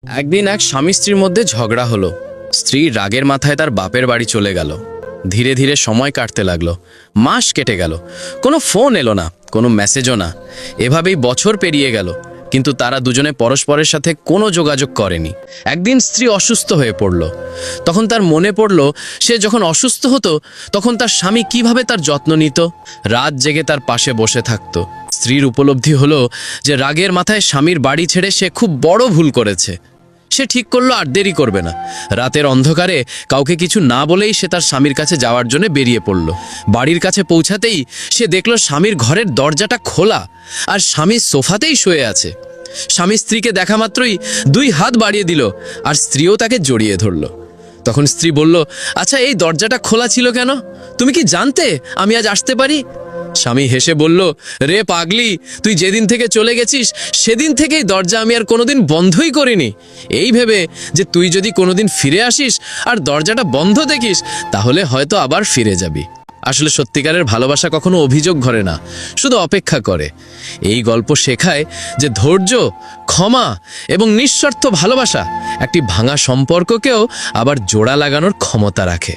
একদিন এক স্বামী স্ত্রীর মধ্যে ঝগড়া হলো। স্ত্রী রাগের মাথায় তার বাপের বাড়ি চলে গেল। ধীরে ধীরে সময় কাটতে লাগলো, মাস কেটে গেল, কোনো ফোন এলো না, কোনো মেসেজও না। এভাবেই বছর পেরিয়ে গেল, কিন্তু তারা দুজনে পরস্পরের সাথে কোনো যোগাযোগ করেনি। একদিন স্ত্রী অসুস্থ হয়ে পড়ল। তখন তার মনে পড়ল, সে যখন অসুস্থ হতো তখন তার স্বামী কিভাবে তার যত্ন নিত, রাত জেগে তার পাশে বসে থাকতো। স্ত্রীর উপলব্ধি হলো যে রাগের মাথায় স্বামীর বাড়ি ছেড়ে সে খুব বড় ভুল করেছে। সে ঠিক করলো আর দেরি করবে না। রাতের অন্ধকারে কাউকে কিছু না বলেই সে তার স্বামীর কাছে যাওয়ার জন্য বেরিয়ে পড়ল। বাড়ির কাছে পৌঁছাতেই সে দেখল স্বামীর ঘরের দরজাটা খোলা আর স্বামী সোফাতেই শুয়ে আছে। স্বামী স্ত্রীকে দেখা মাত্রই দুই হাত বাড়িয়ে দিল আর স্ত্রীও তাকে জড়িয়ে ধরল। তখন স্ত্রী বলল, আচ্ছা, এই দরজাটা খোলা ছিল কেন? তুমি কি জানতে আমি আজ আসতে পারি? স্বামী হেসে বলল, রে পাগলি, তুই যেদিন থেকে চলে গেছিস সেদিন থেকেই দরজা আমি আর কোনোদিন বন্ধই করিনি, এই ভেবে যে তুই যদি কোনোদিন ফিরে আসিস আর দরজাটা বন্ধ দেখিস তাহলে হয়তো আবার ফিরে যাবি। আসলে সত্যিকারের ভালোবাসা কখনো অভিযোগ করে না, শুধু অপেক্ষা করে। এই গল্প শেখায় যে ধৈর্য, ক্ষমা এবং নিঃস্বার্থ ভালোবাসা একটি ভাঙা সম্পর্ককেও আবার জোড়া লাগানোর ক্ষমতা রাখে।